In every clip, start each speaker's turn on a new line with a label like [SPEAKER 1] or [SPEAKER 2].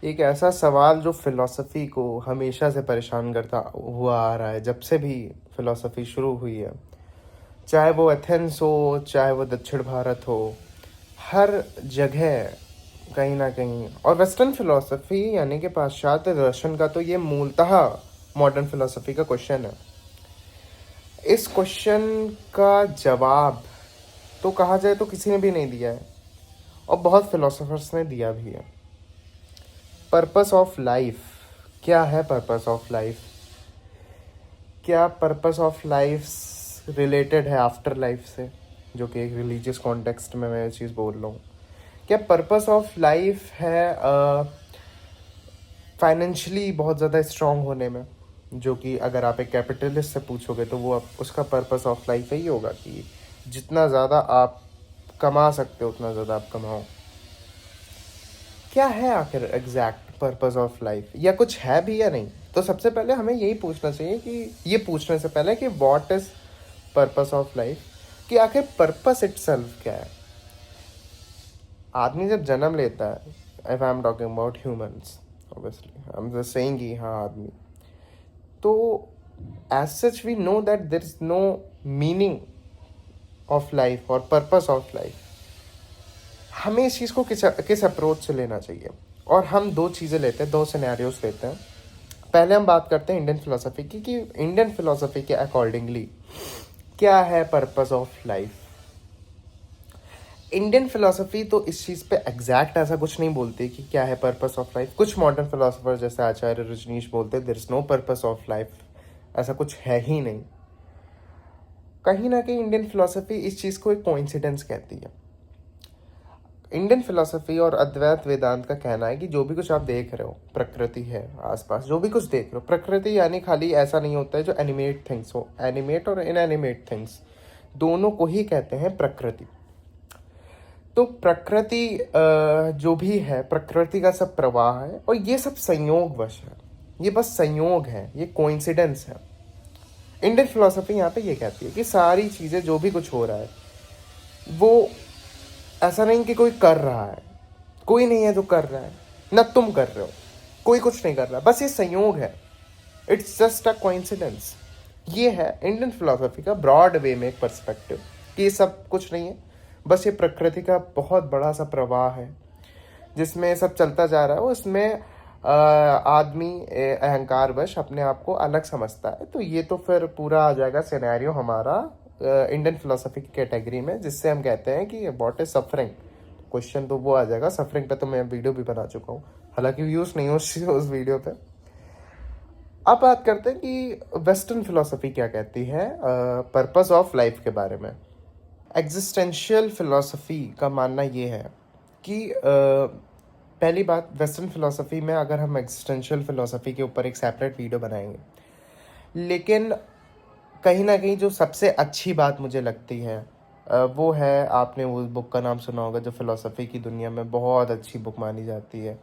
[SPEAKER 1] एक ऐसा सवाल जो फिलॉसफी को हमेशा से परेशान करता हुआ आ रहा है, जब से भी फिलॉसफी शुरू हुई है, चाहे वो एथेंस हो, चाहे वो दक्षिण भारत हो, हर जगह कहीं ना कहीं। और वेस्टर्न फिलॉसफी यानी कि पाश्चात्य दर्शन का तो ये मूलतः मॉडर्न फिलॉसफी का क्वेश्चन है। इस क्वेश्चन का जवाब तो कहा जाए तो किसी ने भी नहीं दिया है, और बहुत फिलोसोफर्स ने दिया भी है। पर्पस ऑफ लाइफ क्या है? पर्पस ऑफ लाइफ क्या? पर्पस ऑफ लाइफ रिलेटेड है आफ्टर लाइफ से, जो कि एक रिलीजियस कॉन्टेक्स्ट में मैं ये चीज़ बोल रहा हूँ। क्या पर्पस ऑफ लाइफ है फाइनेंशियली बहुत ज़्यादा स्ट्रांग होने में, जो कि अगर आप एक कैपिटलिस्ट से पूछोगे तो वो उसका पर्पस ऑफ लाइफ यही होगा कि जितना ज़्यादा आप कमा सकते हो उतना ज़्यादा आप कमाओ। क्या है आखिर एग्जैक्ट पर्पस ऑफ लाइफ, या कुछ है भी या नहीं? तो सबसे पहले हमें यही पूछना चाहिए कि ये पूछने से पहले कि what is purpose of life, कि आखिर पर्पस इटसेल्फ क्या है। आदमी जब जन्म लेता है, if I am talking about humans, obviously I am just saying कि हाँ आदमी, तो as such we know that there is no meaning of life और पर्पस ऑफ लाइफ। हमें इस चीज़ को किस अप्रोच से लेना चाहिए, और हम दो चीज़ें लेते हैं, दो सिनेरियोस लेते हैं। पहले हम बात करते हैं इंडियन फिलोसफी की, कि इंडियन फिलोसफी के अकॉर्डिंगली क्या है purpose of life. Indian philosophy तो इस चीज़ पे एग्जैक्ट ऐसा कुछ नहीं बोलती कि क्या है पर्पस ऑफ लाइफ। कुछ मॉडर्न फिलोसफर जैसे आचार्य रजनीश बोलते हैं there is no purpose of life, ऐसा कुछ है ही नहीं। कहीं ना कहीं इंडियन फिलोसफी इस चीज़ को एक कोइंसिडेंस कहती है। इंडियन फिलोसफी और अद्वैत वेदांत का कहना है कि जो भी कुछ आप देख रहे हो, प्रकृति है आसपास, जो भी कुछ देख रहे हो, प्रकृति यानी खाली ऐसा नहीं होता है जो एनिमेट थिंग्स हो, एनिमेट और इनएनिमेट थिंग्स दोनों को ही कहते हैं प्रकृति। तो प्रकृति जो भी है, प्रकृति का सब प्रवाह है, और ये सब संयोगवश है, ये बस संयोग है, ये कोइंसिडेंस है। इंडियन फिलोसफी यहाँ पे ये कहती है कि सारी चीज़ें जो भी कुछ हो रहा है वो ऐसा नहीं कि कोई कर रहा है, कोई नहीं है जो कर रहा है, ना तुम कर रहे हो, कोई कुछ नहीं कर रहा, बस ये संयोग है, इट्स जस्ट अ कोइंसिडेंस। ये है इंडियन फिलोसफी का ब्रॉड वे में एक पर्सपेक्टिव, कि ये सब कुछ नहीं है, बस ये प्रकृति का बहुत बड़ा सा प्रवाह है जिसमें सब चलता जा रहा है। उसमें आदमी अहंकारवश अपने आप को अलग समझता है। तो ये तो फिर पूरा आ जाएगा सिनेरियो हमारा इंडियन फिलोसफी की कैटेगरी में, जिससे हम कहते हैं कि व्हाट इज सफरिंग। क्वेश्चन तो वो आ जाएगा। सफरिंग पे तो मैं वीडियो भी बना चुका हूँ, हालांकि व्यूज नहीं हो उस वीडियो पे। अब बात करते हैं कि वेस्टर्न फिलोसफी क्या कहती है पर्पस ऑफ लाइफ के बारे में। एग्जिस्टेंशियल फिलोसफी का मानना ये है कि पहली बात, वेस्टर्न फिलोसफी में अगर हम एग्जिस्टेंशियल फिलोसफी के ऊपर एक सेपरेट वीडियो बनाएंगे, लेकिन कहीं ना कहीं जो सबसे अच्छी बात मुझे लगती है वो है, आपने उस बुक का नाम सुना होगा जो फिलोसफी की दुनिया में बहुत अच्छी बुक मानी जाती है।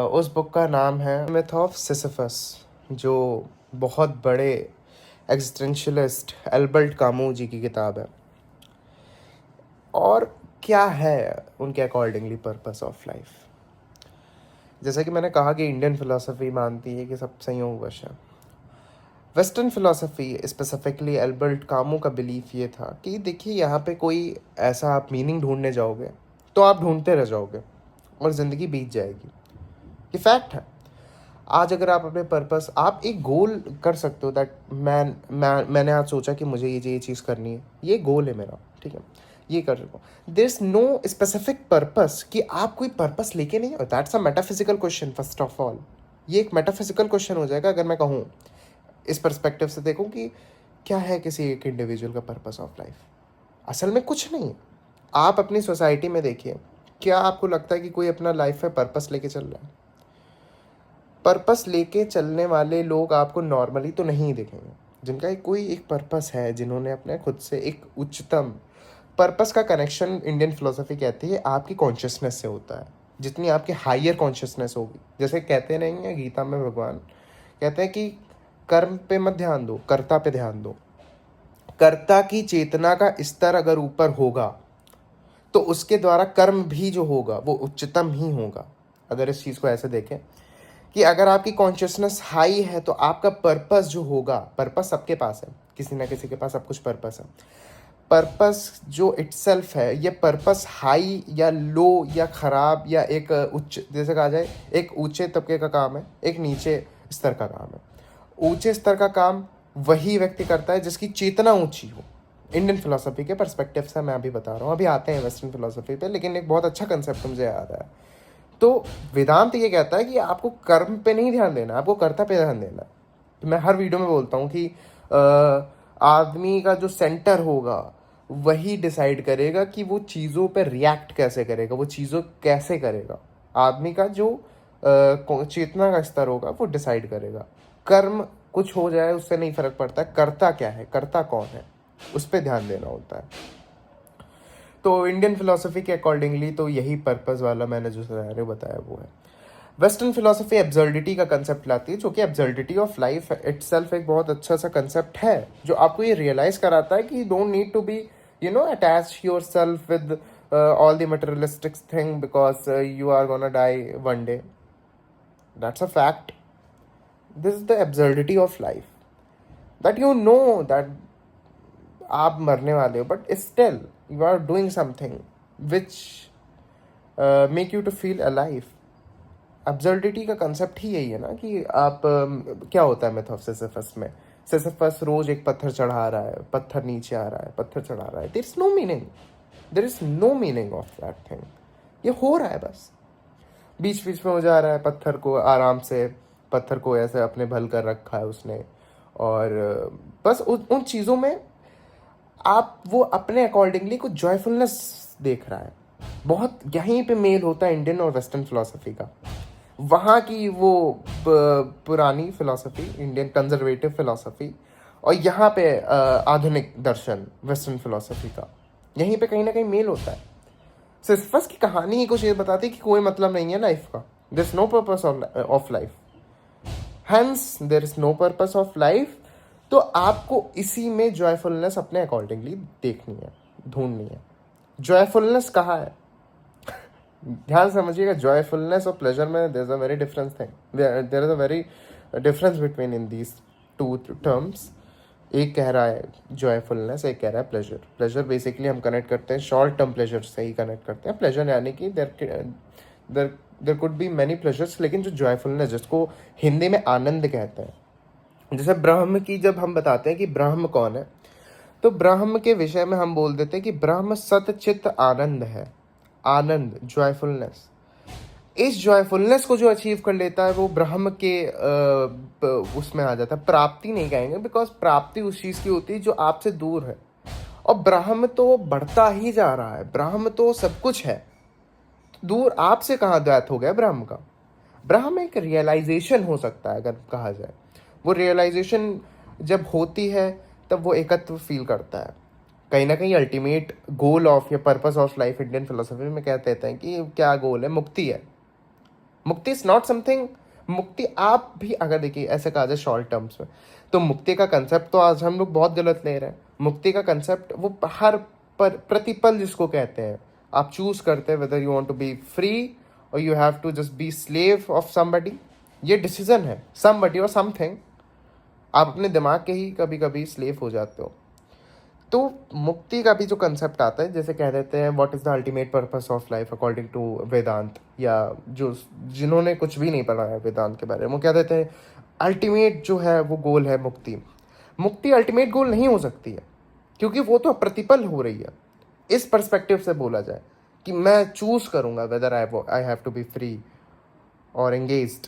[SPEAKER 1] उस बुक का नाम है मिथ ऑफ सिसिफस, जो बहुत बड़े एग्जिस्टेंशियलिस्ट एल्बर्ट कामू जी की किताब है। और क्या है उनके अकॉर्डिंगली पर्पस ऑफ लाइफ? जैसा कि मैंने कहा कि इंडियन फिलोसफी मानती है कि सब संयोगवश है। Western philosophy specifically Albert Camus का बिलीफ ये था कि देखिए, यहाँ पे कोई ऐसा आप मीनिंग ढूंढने जाओगे तो आप ढूंढते रह जाओगे और ज़िंदगी बीत जाएगी। ये फैक्ट है। आज अगर आप अपने पर्पस, आप एक गोल कर सकते हो दैट मैंने आज सोचा कि मुझे ये चीज़ करनी है, ये गोल है मेरा, ठीक है, ये कर सकता हूँ। There is no specific purpose, कि आप कोई पर्पस लेके नहीं हो। That's a metaphysical question first of all. ये एक मेटाफिजिकल क्वेश्चन हो जाएगा अगर मैं कहूँ, इस पर्सपेक्टिव से देखूँ कि क्या है किसी एक इंडिविजुअल का पर्पस ऑफ लाइफ। असल में कुछ नहीं है। आप अपनी सोसाइटी में देखिए, क्या आपको लगता है कि कोई अपना लाइफ में पर्पस लेके चल रहा है? पर्पस लेके चलने वाले लोग आपको नॉर्मली तो नहीं दिखेंगे, जिनका कोई एक पर्पस है, जिन्होंने अपने खुद से एक उच्चतम पर्पस का कनेक्शन, इंडियन फिलोसफी कहती है, आपकी कॉन्शियसनेस से होता है। जितनी आपकी हायर कॉन्शियसनेस होगी, जैसे कहते नहीं है गीता में भगवान कहते हैं कि कर्म पे मत ध्यान दो, कर्ता पे ध्यान दो। कर्ता की चेतना का स्तर अगर ऊपर होगा तो उसके द्वारा कर्म भी जो होगा वो उच्चतम ही होगा। अगर इस चीज़ को ऐसे देखें कि अगर आपकी कॉन्शियसनेस हाई है तो आपका पर्पस जो होगा, पर्पस सबके पास है, किसी ना किसी के पास सब कुछ पर्पस है, पर्पस जो इटसेल्फ है, ये पर्पस हाई या लो या ख़राब या एक उच्च, जैसे कहा जाए एक ऊंचे तबके का काम है, एक नीचे स्तर का काम है। ऊंचे स्तर का काम वही व्यक्ति करता है जिसकी चेतना ऊंची हो। इंडियन फिलोसफी के पर्सपेक्टिव से मैं अभी बता रहा हूँ, अभी आते हैं वेस्टर्न फिलोसफी पे, लेकिन एक बहुत अच्छा कंसेप्ट मुझे याद आया। तो वेदांत ये कहता है कि आपको कर्म पे नहीं ध्यान देना, आपको कर्ता पे ध्यान देना। तो मैं हर वीडियो में बोलता हूँ कि आदमी का जो सेंटर होगा वही डिसाइड करेगा कि वो चीज़ों पे रिएक्ट कैसे करेगा, वो चीज़ों कैसे करेगा। आदमी का जो चेतना का स्तर होगा वो डिसाइड करेगा। कर्म कुछ हो जाए उससे नहीं फर्क पड़ता, कर्ता क्या है, कर्ता कौन है, उस पर ध्यान देना होता है। तो इंडियन फिलोसफी के अकॉर्डिंगली तो यही पर्पस वाला मैंने जो सिनेरियो बताया वो है। वेस्टर्न फिलोसफी एब्सर्डिटी का कंसेप्ट लाती है, जो कि एब्सर्डिटी ऑफ लाइफ इटसेल्फ एक बहुत अच्छा सा कंसेप्ट है, जो आपको ये रियलाइज कराता है कि you don't need to be attach yourself with all the materialistic thing because you are gonna die one day. That's a fact. This is the absurdity of life, that you know that आप मरने वाले हो, but still you are doing something which make you to feel alive. Absurdity का concept ही यही है ना कि आप क्या होता है मिथ ऑफ सिसिफस में, सिसिफस रोज एक पत्थर चढ़ा रहा है, पत्थर नीचे आ रहा है, पत्थर चढ़ा रहा है, there is no meaning, there is no meaning of that thing. ये हो रहा है बस, बीच बीच में हो जा रहा है, पत्थर को आराम से, पत्थर को ऐसे अपने भल कर रखा है उसने, और बस उन चीज़ों में आप वो अपने अकॉर्डिंगली कुछ जॉयफुलनेस देख रहा है। बहुत यहीं पे मेल होता है इंडियन और वेस्टर्न फिलोसफी का। वहाँ की वो पुरानी फिलोसफी, इंडियन कंजर्वेटिव फिलोसफी, और यहाँ पे आधुनिक दर्शन वेस्टर्न फिलोसफी का, यहीं पे कहीं ना कहीं मेल होता है। सिसिफस की कहानी ही कुछ ये बताती है कि कोई मतलब नहीं है लाइफ का, there is no purpose of life, hence there is no purpose of life. तो आपको इसी में जॉयफुलनेस अपने अकॉर्डिंगली देखनी है, ढूंढनी है। जॉयफुलनेस कहाँ है, ध्यान समझिएगा, जॉयफुलनेस और प्लेजर में there is a very difference thing, there is a very difference between in these two terms. एक कह रहा है जॉयफुलनेस, एक कह रहा है प्लेजर। प्लेजर बेसिकली हम कनेक्ट करते हैं शॉर्ट टर्म प्लेजर से ही कनेक्ट करते हैं। प्लेजर यानी कि there could be many pleasures, लेकिन जो जॉयफुलनेस, जिसको हिंदी में आनंद कहते हैं, जैसे ब्रह्म की जब हम बताते हैं कि ब्रह्म कौन है, तो ब्रह्म के विषय में हम बोल देते हैं कि ब्रह्म सतचित्त आनंद है। आनंद, जॉयफुलनेस, इस जॉयफुलनेस को जो अचीव कर लेता है वो ब्रह्म के उसमें आ जाता है। प्राप्ति नहीं कहेंगे, बिकॉज प्राप्ति उस चीज़ की होती है जो आपसे दूर है, और ब्रह्म तो बढ़ता ही जा रहा है, ब्रह्म तो सब कुछ है। दूर आपसे कहाँ द्वैत हो गया ब्रह्म का। ब्रह्म एक रियलाइजेशन हो सकता है अगर कहा जाए, वो रियलाइजेशन जब होती है तब वो एकत्व फील करता है। कहीं ना कहीं अल्टीमेट गोल ऑफ या purpose of life Indian philosophy में क्या कहते हैं कि क्या गोल है, मुक्ति है। मुक्ति इज नॉट समथिंग, मुक्ति आप भी अगर देखिए ऐसे कहा जाए शॉर्ट टर्म्स में, तो मुक्ति का कंसेप्ट तो आज हम लोग बहुत गलत ले रहे हैं। मुक्ति का कंसेप्ट वो हर प्रतिपल जिसको कहते हैं, आप चूज करते हैं whether you want to be free और you have to just be slave of somebody. ये डिसीजन है, समबडी और समथिंग। आप अपने दिमाग के ही कभी कभी स्लेव हो जाते हो। तो मुक्ति का भी जो कंसेप्ट आता है, जैसे कह देते हैं what is the ultimate purpose of life according to Vedanta, या जो जिन्होंने कुछ भी नहीं पढ़ा है वेदांत के बारे में, वो क्या देते हैं अल्टीमेट जो है वो गोल है मुक्ति। मुक्ति अल्टीमेट गोल नहीं हो सकती है, क्योंकि वो तो प्रतिपल हो रही है। इस पर्सपेक्टिव से बोला जाए कि मैं चूज करूंगा whether I have to be free और एंगेज्ड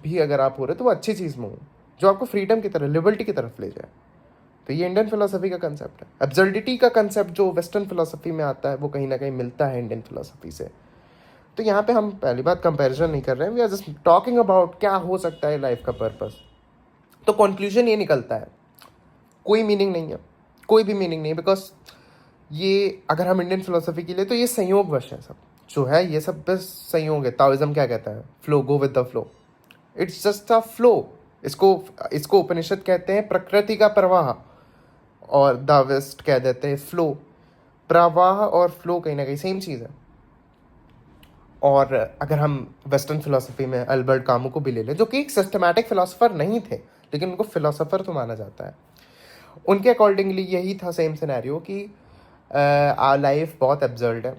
[SPEAKER 1] भी अगर आप हो रहे तो वो अच्छी चीज़ में हो जो आपको फ्रीडम की तरफ, लिबर्टी की तरफ ले जाए। तो ये इंडियन फिलोसफी का कंसेप्ट है। एब्सर्डिटी का कंसेप्ट जो वेस्टर्न फिलोसफी में आता है वो कहीं ना कहीं मिलता है इंडियन फिलोसफी से। तो यहाँ पे हम पहली बात कंपैरिजन नहीं कर रहे हैं, we are just talking about क्या हो सकता है लाइफ का पर्पस। तो कंक्लूजन ये निकलता है, कोई मीनिंग नहीं है, कोई भी मीनिंग नहीं है, बिकॉज ये अगर हम इंडियन फिलोसफी के लिए तो ये संयोगवश है, सब जो है ये सब बस संयोग है। ताओइज्म क्या कहता है, flow, go with the flow, it's just a flow. इसको उपनिषद कहते हैं प्रकृति का प्रवाह, और दाविस्ट कह देते हैं फ्लो। प्रवाह और फ्लो कहीं ना कहीं सेम चीज़ है। और अगर हम वेस्टर्न फिलोसफी में अल्बर्ट कामू को भी ले लें, जो कि एक सिस्टमैटिक फिलोसोफर नहीं थे लेकिन उनको फिलोसोफर तो माना जाता है, उनके अकॉर्डिंगली यही था सेम सिनेरियो कि लाइफ बहुत एब्जर्ड है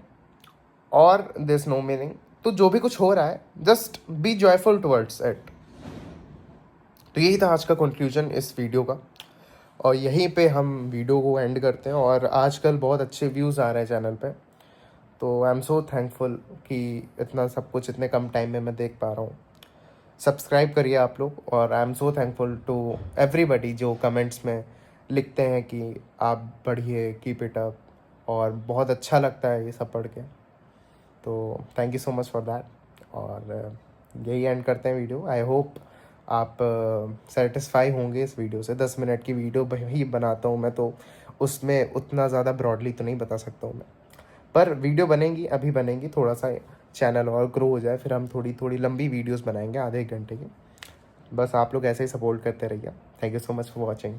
[SPEAKER 1] और दिस नो मीनिंग, तो जो भी कुछ हो रहा है just be joyful towards it. तो यही था आज का कंक्लूजन इस वीडियो का, और यहीं पे हम वीडियो को एंड करते हैं। और आजकल बहुत अच्छे व्यूज़ आ रहे हैं चैनल पे, तो आई एम सो थैंकफुल कि इतना सब कुछ इतने कम टाइम में मैं देख पा रहा हूँ। सब्सक्राइब करिए आप लोग, और I am so thankful to everybody जो कमेंट्स में लिखते हैं कि आप बढ़िए, कीप इट अप, और बहुत अच्छा लगता है ये सब पढ़ के। तो thank you so much for that, और यही एंड करते हैं वीडियो। आई होप आप सेटिस्फाई होंगे इस वीडियो से। 10 मिनट की वीडियो ही बनाता हूँ मैं, तो उसमें उतना ज़्यादा ब्रॉडली तो नहीं बता सकता हूँ मैं, पर वीडियो बनेंगी, अभी बनेंगी, थोड़ा सा चैनल और ग्रो हो जाए फिर हम थोड़ी थोड़ी लंबी वीडियोस बनाएंगे, आधे एक घंटे की। बस आप लोग ऐसे ही सपोर्ट करते रहिए। Thank you so much for watching.